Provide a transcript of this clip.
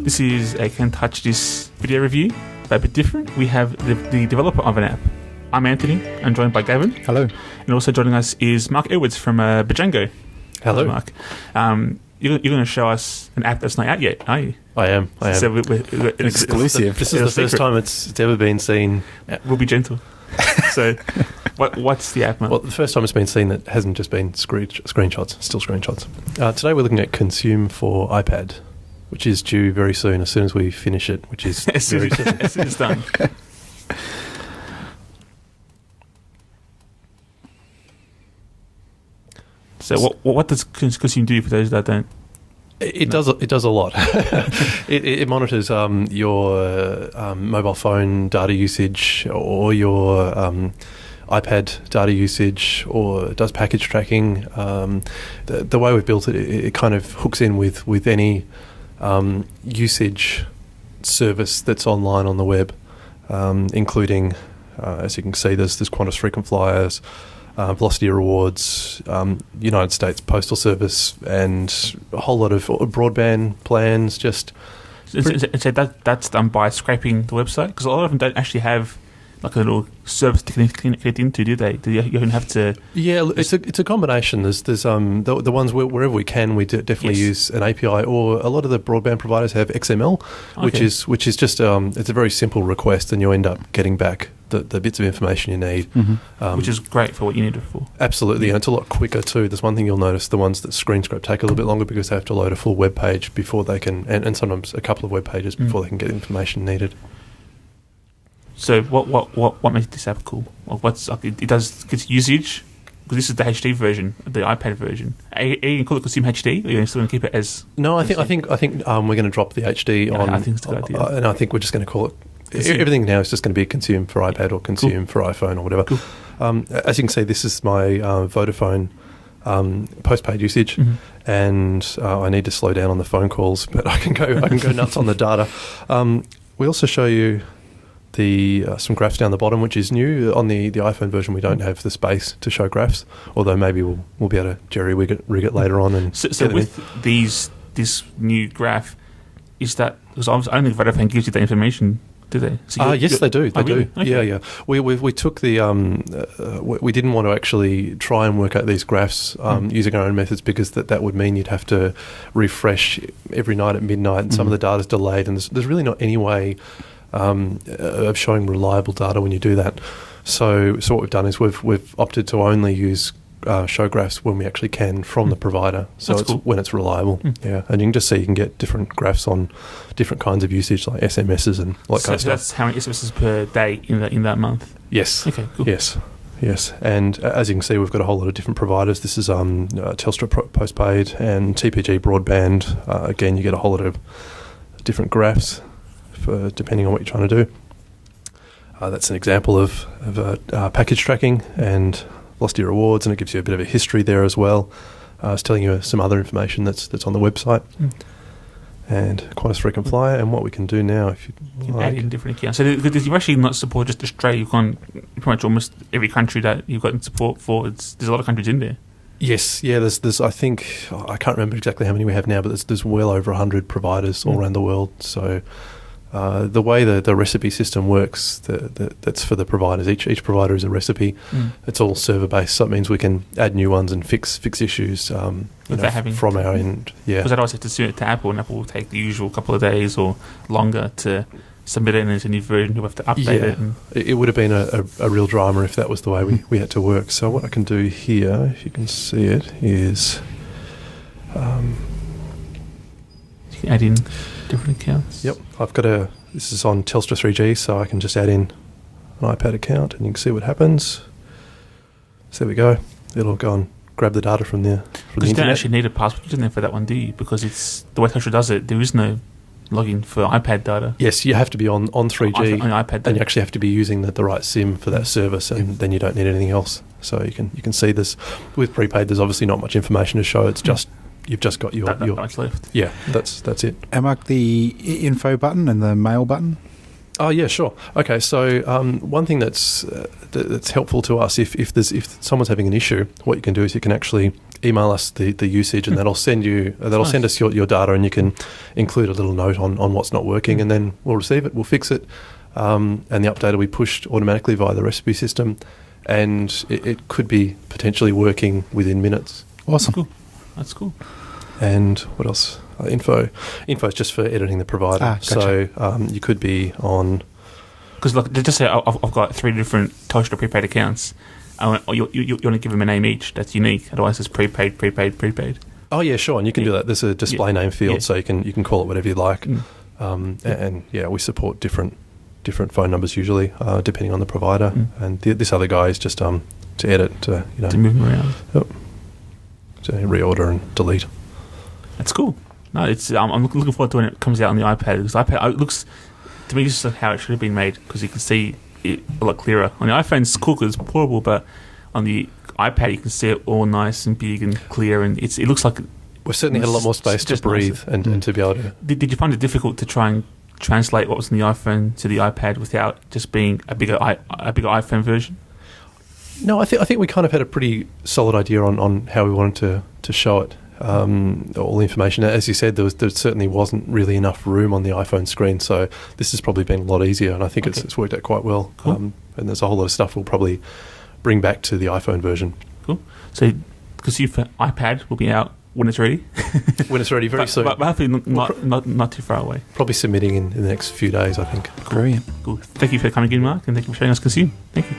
This is a Can Touch This video review, but a bit different. We have the developer of an app. I'm Anthony. I'm joined by Gavin. Hello. And also joining us is Marc Edwards from bjango. Hello, Marc. You're going to show us an app that's not out yet, are you? I am. So we're exclusive. This is the first time it's ever been seen. We'll be gentle. So, what's the app, Marc? Well, the first time it's been seen that hasn't just been screenshots, still screenshots. Today we're looking at Consume for iPad, which is due very soon, as soon as we finish it, which is as soon as it's done. So what does Consume do for those that don't? It does a lot. it monitors your mobile phone data usage or your iPad data usage, or does package tracking. The way we've built it, it kind of hooks in with any usage service that's online on the web, including, as you can see, there's Qantas frequent flyers, Velocity Rewards, United States Postal Service, and a whole lot of broadband plans. So that's done by scraping the website, because a lot of them don't actually have like a little service to connect into, do they? Do you even have to? Yeah, it's a combination. There's the ones wherever we can, we definitely use an API, or a lot of the broadband providers have XML, Okay. which is just it's a very simple request, and you end up getting back the bits of information you need, Which is great for what you need it for. Absolutely, and it's a lot quicker too. There's one thing you'll notice: the ones that screen scrape take a little bit longer because they have to load a full web page before they can, and sometimes a couple of web pages before they can get the information needed. So what makes this app cool? Well, it does gets usage, because this is the HD version, the iPad version. Are you going to call it Consume HD, or are you still going to keep it as? No, I think we're going to drop the HD on. I think it's a good idea. And I think we're just going to call it. Consume. Everything now is just going to be Consume for iPad or Consume for iPhone or whatever. Cool. As you can see, this is my Vodafone postpaid usage, and I need to slow down on the phone calls, but I can go nuts on the data. We also show you some graphs down the bottom, which is new. On the iPhone version, we don't have the space to show graphs, although maybe we'll be able to jerry-rig it later on. And so with this new graph, is that, because I don't think Vodafone gives you that information, do they? So yes, they do. They really? do. Okay. Yeah. We took the we didn't want to actually try and work out these graphs using our own methods, because that would mean you'd have to refresh every night at midnight, and some of the data's delayed, and there's really not any way of showing reliable data when you do that. So what we've done is we've opted to only use show graphs when we actually can from the provider. So That's it's cool. when it's reliable. Yeah, and you can just see you can get different graphs on different kinds of usage, like SMSs and all that kind of So stuff. that's how many SMSs per day in that month. Yes. Okay, cool. Yes. And as you can see, we've got a whole lot of different providers. This is Telstra postpaid and TPG broadband. Again, you get a whole lot of different graphs for depending on what you're trying to do. That's an example of package tracking and Velocity Rewards, and it gives you a bit of a history there as well. It's telling you some other information that's on the website. And Qantas frequent flyer, and what we can do now, if you add in different accounts. So you actually not support just Australia. You've gone pretty much almost every country that you've got support for. There's a lot of countries in there. Yes, yeah. There's I think I can't remember exactly how many we have now, but there's well over 100 providers all around the world. So the way the recipe system works, that's for the providers. Each provider is a recipe. It's all server based, so it means we can add new ones and fix issues from our end. Yeah, because otherwise you have to send it to Apple, and Apple will take the usual couple of days or longer to submit it, and there's a new version. You have to update it. And it would have been a real drama if that was the way we had to work. So what I can do here, if you can see it, is you can add in different accounts. Yep, this is on Telstra 3G, so I can just add in an iPad account, and you can see what happens. So there we go. It'll go and grab the data from the Because you don't internet. actually need a password in there for that one, do you? Because it's the way Telstra does it. There is no login for iPad data. Yes, you have to be on 3G, on iPad data. and you actually have to be using the right SIM for that service, and then you don't need anything else. So you can see this with prepaid. There's obviously not much information to show. It's just you've just got your that much left. Yeah, that's it. And Mark, the info button and the mail button. Oh yeah, sure. Okay, so one thing that's helpful to us if someone's having an issue, what you can do is you can actually email us the usage, and that'll send us your data, and you can include a little note on what's not working, and then we'll receive it, we'll fix it, and the update will be pushed automatically via the recipe system, and it could be potentially working within minutes. Awesome. Cool. That's cool. And what else? Info is just for editing the provider. Gotcha. So you could be on... Because like, just say I've got 3 different Telstra prepaid accounts. You want to give them a name each that's unique. Otherwise, it's prepaid. Oh yeah, sure. And you can do that. There's a display name field, so you can call it whatever you like. And we support different phone numbers usually, depending on the provider. And this other guy is just to edit, to move them around. Yep. To reorder and delete. That's cool. No, it's I'm looking forward to when it comes out on the iPad. Because iPad, it looks, to me, this is how it should have been made, because you can see it a lot clearer. On the iPhone, it's cool because it's portable, but on the iPad, you can see it all nice and big and clear, and it looks like... We've certainly had a lot more space to breathe and to be able to... Did you find it difficult to try and translate what was in the iPhone to the iPad without just being a bigger iPhone version? No, I think we kind of had a pretty solid idea on how we wanted to show it. All the information. As you said, there certainly wasn't really enough room on the iPhone screen, so this has probably been a lot easier, and I think it's worked out quite well. Cool. And there's a whole lot of stuff we'll probably bring back to the iPhone version. Cool. So, because for iPad will be out when it's ready. When it's ready, very soon. But hopefully not too far away. Probably submitting in the next few days, I think. Brilliant. Cool. Thank you for coming in, Mark, and thank you for showing us Consume. Thank you.